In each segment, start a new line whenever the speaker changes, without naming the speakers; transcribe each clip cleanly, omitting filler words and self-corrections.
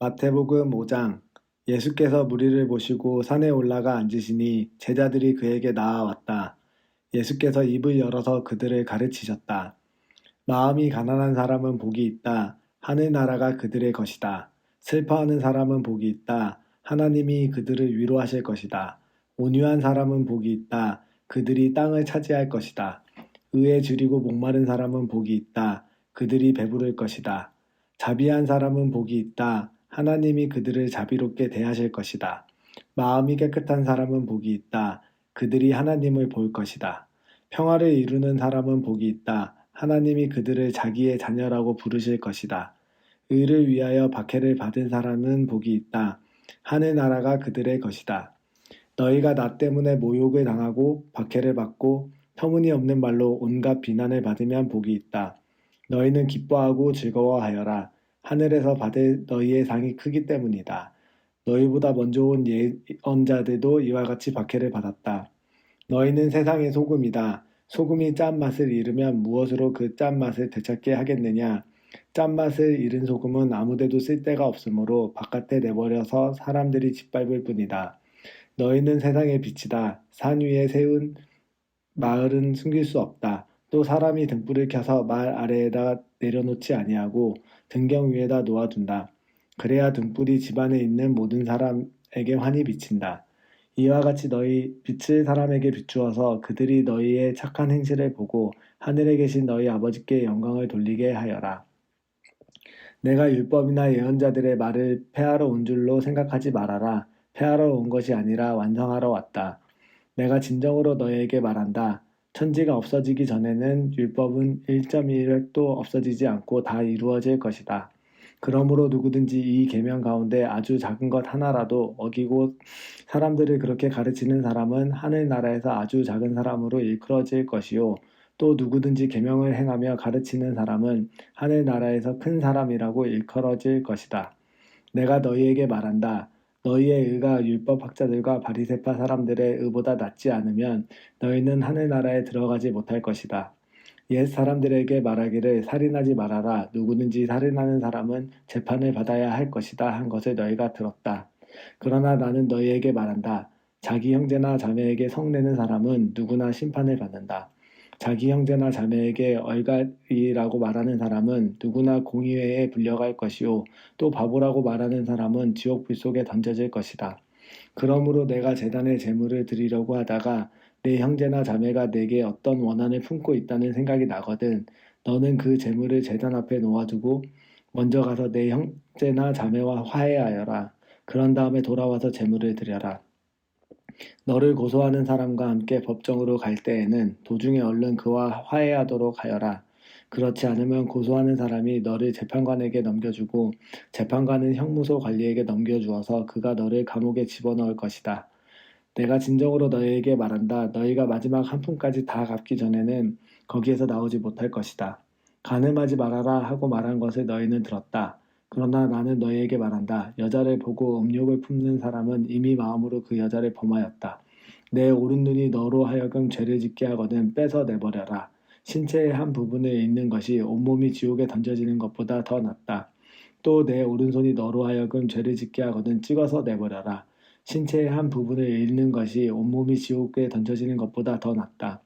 마태복음 5장. 예수께서 무리를 보시고 산에 올라가 앉으시니 제자들이 그에게 나아왔다. 예수께서 입을 열어서 그들을 가르치셨다. 마음이 가난한 사람은 복이 있다. 하늘 나라가 그들의 것이다. 슬퍼하는 사람은 복이 있다. 하나님이 그들을 위로하실 것이다. 온유한 사람은 복이 있다. 그들이 땅을 차지할 것이다. 의에 줄이고 목마른 사람은 복이 있다. 그들이 배부를 것이다. 자비한 사람은 복이 있다. 하나님이 그들을 자비롭게 대하실 것이다. 마음이 깨끗한 사람은 복이 있다. 그들이 하나님을 볼 것이다. 평화를 이루는 사람은 복이 있다. 하나님이 그들을 자기의 자녀라고 부르실 것이다. 의를 위하여 박해를 받은 사람은 복이 있다. 하늘 나라가 그들의 것이다. 너희가 나 때문에 모욕을 당하고 박해를 받고 터무니없는 말로 온갖 비난을 받으면 복이 있다. 너희는 기뻐하고 즐거워하여라. 하늘에서 받을 너희의 상이 크기 때문이다. 너희보다 먼저 온 예언자들도 이와 같이 박해를 받았다. 너희는 세상의 소금이다. 소금이 짠맛을 잃으면 무엇으로 그 짠맛을 되찾게 하겠느냐? 짠맛을 잃은 소금은 아무데도 쓸 데가 없으므로 바깥에 내버려서 사람들이 짓밟을 뿐이다. 너희는 세상의 빛이다. 산 위에 세운 마을은 숨길 수 없다. 또 사람이 등불을 켜서 말 아래에다 내려놓지 아니하고 등경 위에다 놓아둔다. 그래야 등불이 집안에 있는 모든 사람에게 환히 비친다. 이와 같이 너희 빛을 사람에게 비추어서 그들이 너희의 착한 행실을 보고 하늘에 계신 너희 아버지께 영광을 돌리게 하여라. 내가 율법이나 예언자들의 말을 폐하러 온 줄로 생각하지 말아라. 폐하러 온 것이 아니라 완성하러 왔다. 내가 진정으로 너희에게 말한다. 천지가 없어지기 전에는 율법은 1.1획도 없어지지 않고 다 이루어질 것이다. 그러므로 누구든지 이 계명 가운데 아주 작은 것 하나라도 어기고 사람들을 그렇게 가르치는 사람은 하늘나라에서 아주 작은 사람으로 일컬어질 것이요. 또 누구든지 계명을 행하며 가르치는 사람은 하늘나라에서 큰 사람이라고 일컬어질 것이다. 내가 너희에게 말한다. 너희의 의가 율법학자들과 바리새파 사람들의 의보다 낫지 않으면 너희는 하늘나라에 들어가지 못할 것이다. 옛 사람들에게 말하기를 살인하지 말아라. 누구든지 살인하는 사람은 재판을 받아야 할 것이다 한 것을 너희가 들었다. 그러나 나는 너희에게 말한다. 자기 형제나 자매에게 성내는 사람은 누구나 심판을 받는다. 자기 형제나 자매에게 얼갈이라고 말하는 사람은 누구나 공의회에 불려갈 것이요. 또 바보라고 말하는 사람은 지옥 불 속에 던져질 것이다. 그러므로 내가 제단에 제물을 드리려고 하다가 내 형제나 자매가 내게 어떤 원한을 품고 있다는 생각이 나거든. 너는 그 제물을 제단 앞에 놓아두고 먼저 가서 내 형제나 자매와 화해하여라. 그런 다음에 돌아와서 제물을 드려라. 너를 고소하는 사람과 함께 법정으로 갈 때에는 도중에 얼른 그와 화해하도록 하여라. 그렇지 않으면 고소하는 사람이 너를 재판관에게 넘겨주고 재판관은 형무소 관리에게 넘겨주어서 그가 너를 감옥에 집어넣을 것이다. 내가 진정으로 너희에게 말한다. 너희가 마지막 한 푼까지 다 갚기 전에는 거기에서 나오지 못할 것이다. 간음하지 말아라 하고 말한 것을 너희는 들었다. 그러나 나는 너희에게 말한다. 여자를 보고 음욕을 품는 사람은 이미 마음으로 그 여자를 범하였다. 내 오른 눈이 너로 하여금 죄를 짓게 하거든 빼서 내버려라. 신체의 한 부분을 잃는 것이 온몸이 지옥에 던져지는 것보다 더 낫다. 또 내 오른손이 너로 하여금 죄를 짓게 하거든 찍어서 내버려라. 신체의 한 부분을 잃는 것이 온몸이 지옥에 던져지는 것보다 더 낫다.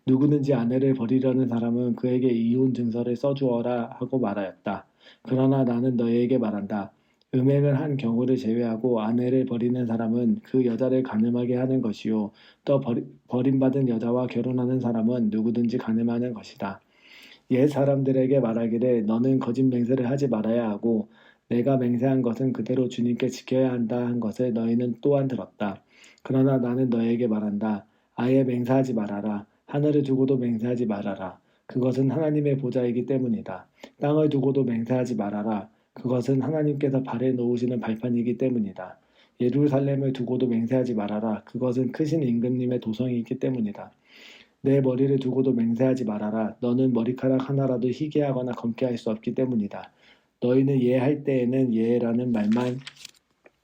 누구든지 아내를 버리려는 사람은 그에게 이혼 증서를 써주어라 하고 말하였다. 그러나 나는 너희에게 말한다. 음행을 한 경우를 제외하고 아내를 버리는 사람은 그 여자를 간음하게 하는 것이요. 또 버림받은 여자와 결혼하는 사람은 누구든지 간음하는 것이다. 옛 사람들에게 말하기를 너는 거짓 맹세를 하지 말아야 하고 내가 맹세한 것은 그대로 주님께 지켜야 한다 한 것을 너희는 또한 들었다. 그러나 나는 너희에게 말한다. 아예 맹세하지 말아라. 하늘을 두고도 맹세하지 말아라. 그것은 하나님의 보좌이기 때문이다. 땅을 두고도 맹세하지 말아라. 그것은 하나님께서 발에 놓으시는 발판이기 때문이다. 예루살렘을 두고도 맹세하지 말아라. 그것은 크신 임금님의 도성이기 때문이다. 내 머리를 두고도 맹세하지 말아라. 너는 머리카락 하나라도 희게 하거나 검게 할 수 없기 때문이다. 너희는 예할 때에는 예라는 말만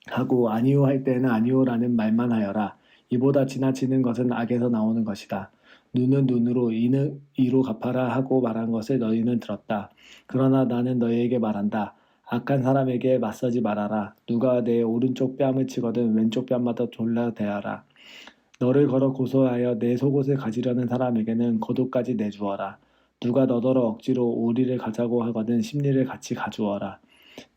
하고 아니요 할 때에는 아니요라는 말만 하여라. 이보다 지나치는 것은 악에서 나오는 것이다. 눈은 눈으로 이는 이로 갚아라 하고 말한 것을 너희는 들었다. 그러나 나는 너희에게 말한다. 악한 사람에게 맞서지 말아라. 누가 내 오른쪽 뺨을 치거든 왼쪽 뺨마다 돌려대하라. 너를 걸어 고소하여 내 속옷을 가지려는 사람에게는 겉옷까지 내주어라. 누가 너더러 억지로 오리를 가자고 하거든 심리를 같이 가주어라.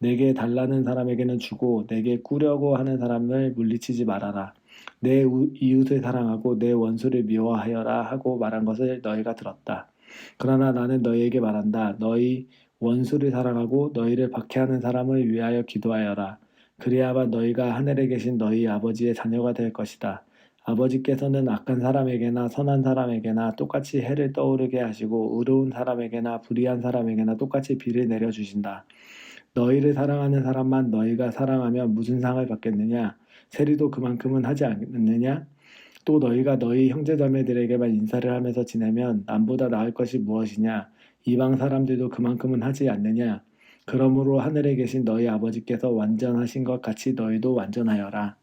내게 달라는 사람에게는 주고 내게 꾸려고 하는 사람을 물리치지 말아라. 내 이웃을 사랑하고 내 원수를 미워하여라 하고 말한 것을 너희가 들었다. 그러나 나는 너희에게 말한다. 너희 원수를 사랑하고 너희를 박해하는 사람을 위하여 기도하여라. 그리야만 너희가 하늘에 계신 너희 아버지의 자녀가 될 것이다. 아버지께서는 악한 사람에게나 선한 사람에게나 똑같이 해를 떠오르게 하시고 의로운 사람에게나 불의한 사람에게나 똑같이 비를 내려주신다. 너희를 사랑하는 사람만 너희가 사랑하면 무슨 상을 받겠느냐? 세리도 그만큼은 하지 않느냐? 또 너희가 너희 형제자매들에게만 인사를 하면서 지내면 남보다 나을 것이 무엇이냐? 이방 사람들도 그만큼은 하지 않느냐? 그러므로 하늘에 계신 너희 아버지께서 완전하신 것 같이 너희도 완전하여라.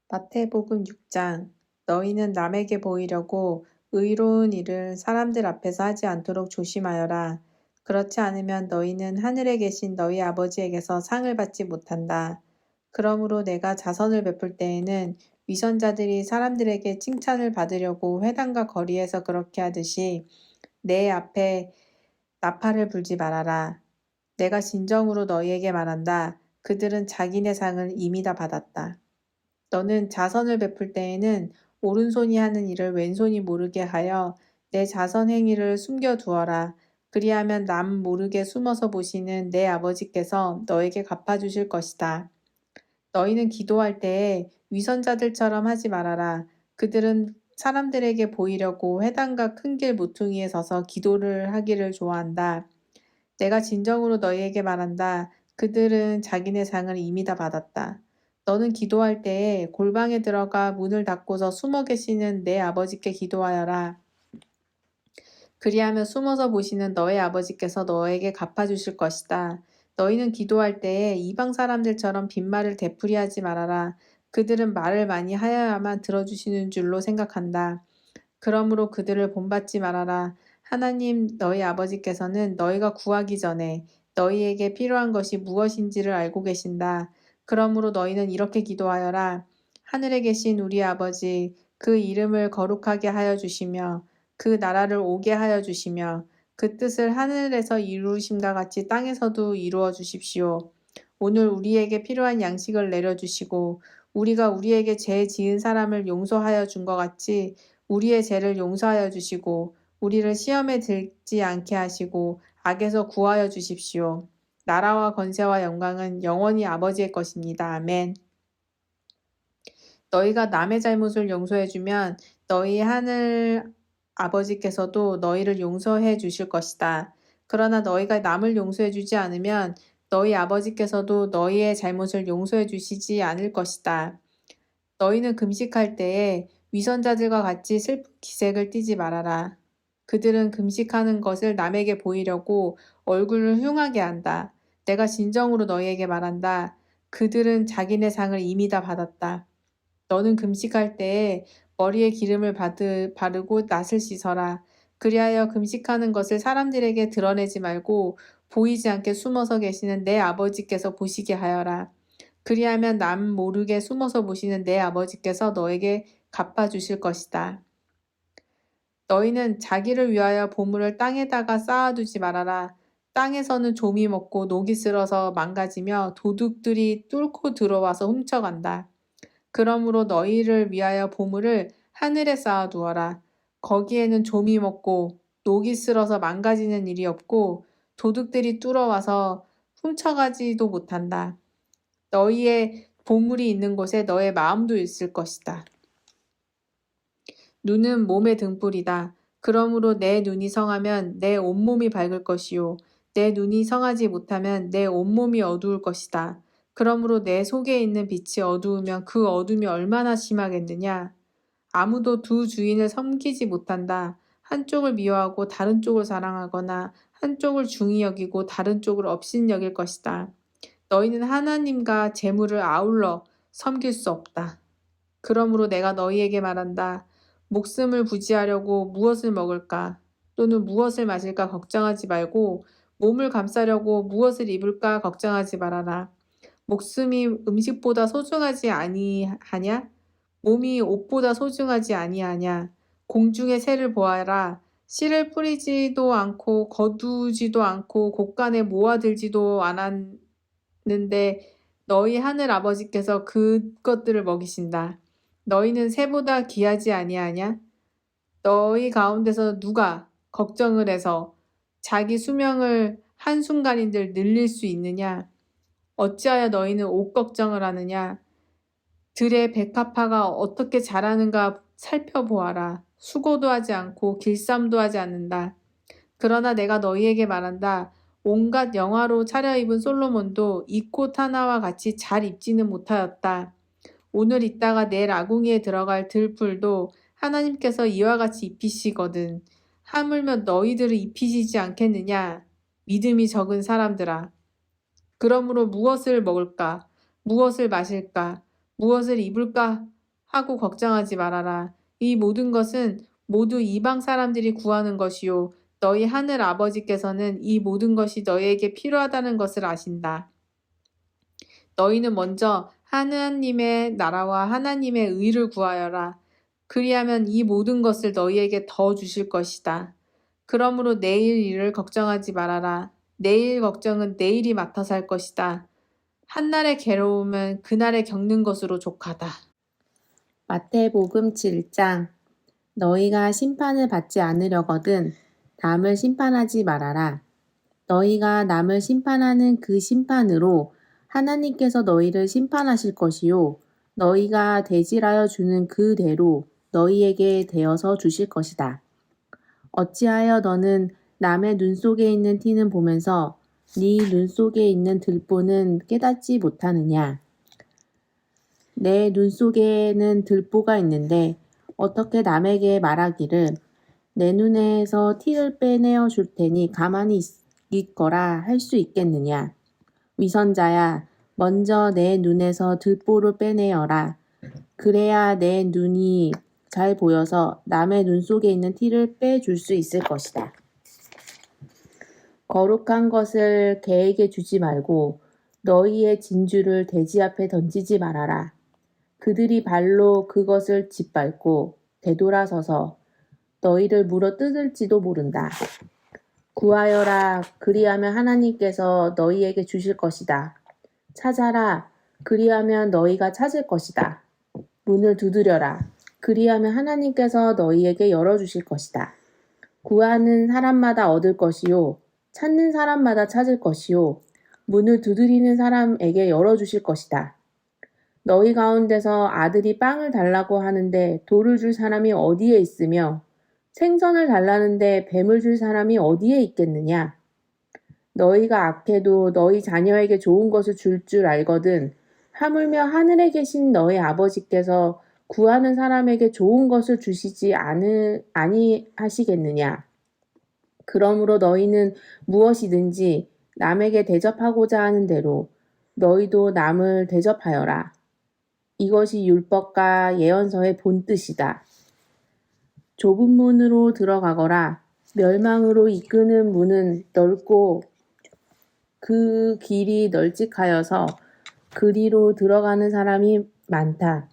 마태복음 6장. 너희는 남에게 보이려고 의로운 일을 사람들 앞에서 하지 않도록 조심하여라. 그렇지 않으면 너희는 하늘에 계신 너희 아버지에게서 상을 받지 못한다. 그러므로 내가 자선을 베풀 때에는 위선자들이 사람들에게 칭찬을 받으려고 회당과 거리에서 그렇게 하듯이 내 앞에 나팔을 불지 말아라. 내가 진정으로 너희에게 말한다. 그들은 자기네 상을 이미 다 받았다. 너는 자선을 베풀 때에는 오른손이 하는 일을 왼손이 모르게 하여 내 자선 행위를 숨겨두어라. 그리하면 남 모르게 숨어서 보시는 내 아버지께서 너에게 갚아주실 것이다. 너희는 기도할 때에 위선자들처럼 하지 말아라. 그들은 사람들에게 보이려고 회당과 큰 길 모퉁이에 서서 기도를 하기를 좋아한다. 내가 진정으로 너희에게 말한다. 그들은 자기네 상을 이미 다 받았다. 너는 기도할 때에 골방에 들어가 문을 닫고서 숨어 계시는 내 아버지께 기도하여라. 그리하면 숨어서 보시는 너의 아버지께서 너에게 갚아주실 것이다. 너희는 기도할 때에 이방 사람들처럼 빈말을 되풀이하지 말아라. 그들은 말을 많이 하여야만 들어주시는 줄로 생각한다. 그러므로 그들을 본받지 말아라. 하나님 너희 아버지께서는 너희가 구하기 전에 너희에게 필요한 것이 무엇인지를 알고 계신다. 그러므로 너희는 이렇게 기도하여라. 하늘에 계신 우리 아버지, 그 이름을 거룩하게 하여 주시며 그 나라를 오게 하여 주시며 그 뜻을 하늘에서 이루심과 같이 땅에서도 이루어 주십시오. 오늘 우리에게 필요한 양식을 내려주시고 우리가 우리에게 죄 지은 사람을 용서하여 준 것 같이 우리의 죄를 용서하여 주시고 우리를 시험에 들지 않게 하시고 악에서 구하여 주십시오. 나라와 권세와 영광은 영원히 아버지의 것입니다. 아멘. 너희가 남의 잘못을 용서해주면 너희 하늘 아버지께서도 너희를 용서해 주실 것이다. 그러나 너희가 남을 용서해주지 않으면 너희 아버지께서도 너희의 잘못을 용서해 주시지 않을 것이다. 너희는 금식할 때에 위선자들과 같이 슬픈 기색을 띠지 말아라. 그들은 금식하는 것을 남에게 보이려고 얼굴을 흉하게 한다. 내가 진정으로 너희에게 말한다. 그들은 자기네 상을 이미 다 받았다. 너는 금식할 때에 머리에 기름을 바르고 낯을 씻어라. 그리하여 금식하는 것을 사람들에게 드러내지 말고 보이지 않게 숨어서 계시는 내 아버지께서 보시게 하여라. 그리하면 남 모르게 숨어서 보시는 내 아버지께서 너에게 갚아주실 것이다. 너희는 자기를 위하여 보물을 땅에다가 쌓아두지 말아라. 땅에서는 좀이 먹고 녹이 슬어서 망가지며 도둑들이 뚫고 들어와서 훔쳐간다. 그러므로 너희를 위하여 보물을 하늘에 쌓아두어라. 거기에는 좀이 먹고 녹이 슬어서 망가지는 일이 없고 도둑들이 뚫어와서 훔쳐가지도 못한다. 너희의 보물이 있는 곳에 너의 마음도 있을 것이다. 눈은 몸의 등불이다. 그러므로 내 눈이 성하면 내 온몸이 밝을 것이요. 내 눈이 성하지 못하면 내 온몸이 어두울 것이다. 그러므로 내 속에 있는 빛이 어두우면 그 어둠이 얼마나 심하겠느냐. 아무도 두 주인을 섬기지 못한다. 한쪽을 미워하고 다른 쪽을 사랑하거나 한쪽을 중히 여기고 다른 쪽을 업신여길 것이다. 너희는 하나님과 재물을 아울러 섬길 수 없다. 그러므로 내가 너희에게 말한다. 목숨을 부지하려고 무엇을 먹을까 또는 무엇을 마실까 걱정하지 말고 몸을 감싸려고 무엇을 입을까 걱정하지 말아라. 목숨이 음식보다 소중하지 아니하냐? 몸이 옷보다 소중하지 아니하냐? 공중의 새를 보아라. 씨를 뿌리지도 않고 거두지도 않고 곳간에 모아들지도 않았는데 너희 하늘 아버지께서 그것들을 먹이신다. 너희는 새보다 귀하지 아니하냐? 너희 가운데서 누가 걱정을 해서 자기 수명을 한순간인들 늘릴 수 있느냐? 어찌하여 너희는 옷 걱정을 하느냐? 들의 백합화가 어떻게 자라는가 살펴보아라. 수고도 하지 않고 길쌈도 하지 않는다. 그러나 내가 너희에게 말한다. 온갖 영화로 차려입은 솔로몬도 이 꽃 하나와 같이 잘 입지는 못하였다. 오늘 있다가 내일 아궁이에 들어갈 들풀도 하나님께서 이와 같이 입히시거든. 하물며 너희들을 입히시지 않겠느냐? 믿음이 적은 사람들아. 그러므로 무엇을 먹을까? 무엇을 마실까? 무엇을 입을까? 하고 걱정하지 말아라. 이 모든 것은 모두 이방 사람들이 구하는 것이요. 너희 하늘 아버지께서는 이 모든 것이 너희에게 필요하다는 것을 아신다. 너희는 먼저 하나님의 나라와 하나님의 의를 구하여라. 그리하면 이 모든 것을 너희에게 더 주실 것이다. 그러므로 내일 일을 걱정하지 말아라. 내일 걱정은 내일이 맡아서 할 것이다. 한날의 괴로움은 그날에 겪는 것으로 족하다.
마태복음 7장 너희가 심판을 받지 않으려거든 남을 심판하지 말아라. 너희가 남을 심판하는 그 심판으로 하나님께서 너희를 심판하실 것이요 너희가 대질하여 주는 그 대로 너희에게 되어서 주실 것이다. 어찌하여 너는 남의 눈 속에 있는 티는 보면서 네 눈 속에 있는 들보는 깨닫지 못하느냐? 내 눈 속에는 들보가 있는데 어떻게 남에게 말하기를 내 눈에서 티를 빼내어 줄 테니 가만히 있거라 할 수 있겠느냐? 위선자야, 먼저 내 눈에서 들보를 빼내어라. 그래야 내 눈이 잘 보여서 남의 눈 속에 있는 티를 빼줄 수 있을 것이다. 거룩한 것을 개에게 주지 말고 너희의 진주를 돼지 앞에 던지지 말아라. 그들이 발로 그것을 짓밟고 되돌아서서 너희를 물어 뜯을지도 모른다. 구하여라. 그리하면 하나님께서 너희에게 주실 것이다. 찾아라. 그리하면 너희가 찾을 것이다. 문을 두드려라. 그리하면 하나님께서 너희에게 열어주실 것이다. 구하는 사람마다 얻을 것이요. 찾는 사람마다 찾을 것이요. 문을 두드리는 사람에게 열어주실 것이다. 너희 가운데서 아들이 빵을 달라고 하는데 돌을 줄 사람이 어디에 있으며 생선을 달라는데 뱀을 줄 사람이 어디에 있겠느냐? 너희가 악해도 너희 자녀에게 좋은 것을 줄 알거든. 하물며 하늘에 계신 너희 아버지께서 구하는 사람에게 좋은 것을 주시지 아니하시겠느냐? 그러므로 너희는 무엇이든지 남에게 대접하고자 하는 대로 너희도 남을 대접하여라. 이것이 율법과 예언서의 본뜻이다. 좁은 문으로 들어가거라. 멸망으로 이끄는 문은 넓고 그 길이 널찍하여서 그리로 들어가는 사람이 많다.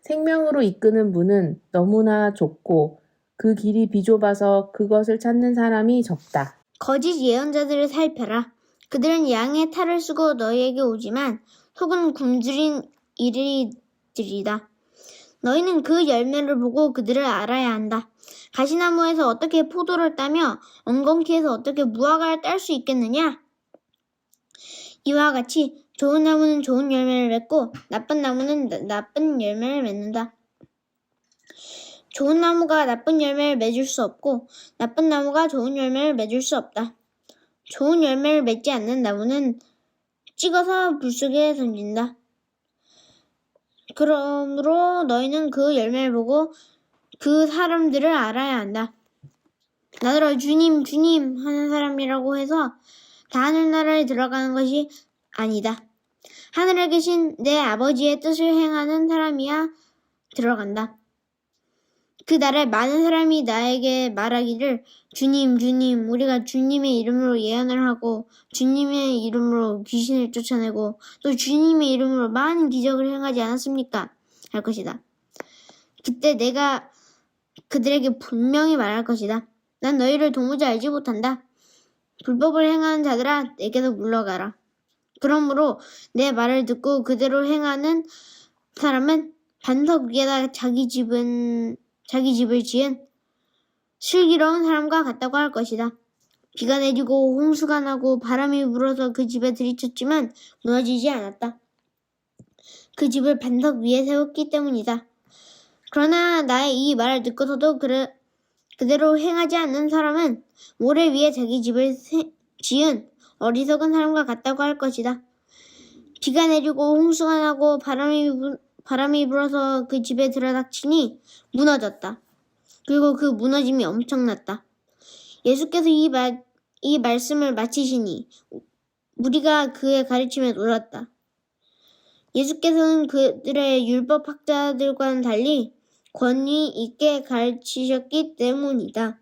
생명으로 이끄는 문은 너무나 좁고 그 길이 비좁아서 그것을 찾는 사람이 적다.
거짓 예언자들을 살펴라. 그들은 양의 탈을 쓰고 너희에게 오지만 속은 굶주린 이리들이다. 너희는 그 열매를 보고 그들을 알아야 한다. 가시나무에서 어떻게 포도를 따며 엉겅퀴에서 어떻게 무화과를 딸 수 있겠느냐? 이와 같이 좋은 나무는 좋은 열매를 맺고 나쁜 나무는 나쁜 열매를 맺는다. 좋은 나무가 나쁜 열매를 맺을 수 없고 나쁜 나무가 좋은 열매를 맺을 수 없다. 좋은 열매를 맺지 않는 나무는 찍어서 불 속에 던진다. 그러므로 너희는 그 열매를 보고 그 사람들을 알아야 한다. 나더러 주님 주님 하는 사람이라고 해서 다 하늘나라에 들어가는 것이 아니다. 하늘에 계신 내 아버지의 뜻을 행하는 사람이야 들어간다. 그날에 많은 사람이 나에게 말하기를 주님, 주님, 우리가 주님의 이름으로 예언을 하고 주님의 이름으로 귀신을 쫓아내고 또 주님의 이름으로 많은 기적을 행하지 않았습니까? 할 것이다. 그때 내가 그들에게 분명히 말할 것이다. 난 너희를 도무지 알지 못한다. 불법을 행하는 자들아, 내게도 물러가라. 그러므로 내 말을 듣고 그대로 행하는 사람은 반석 위에다 자기 집을 지은 슬기로운 사람과 같다고 할 것이다. 비가 내리고 홍수가 나고 바람이 불어서 그 집에 들이쳤지만 무너지지 않았다. 그 집을 반석 위에 세웠기 때문이다. 그러나 나의 이 말을 듣고서도 그대로 행하지 않는 사람은 모래 위에 자기 집을 지은 어리석은 사람과 같다고 할 것이다. 비가 내리고 홍수가 나고 바람이 불어서 그 집에 들어닥치니 무너졌다. 그리고 그 무너짐이 엄청났다. 예수께서 이 말씀을 마치시니 우리가 그의 가르침에 놀랐다. 예수께서는 그들의 율법학자들과는 달리 권위 있게 가르치셨기 때문이다.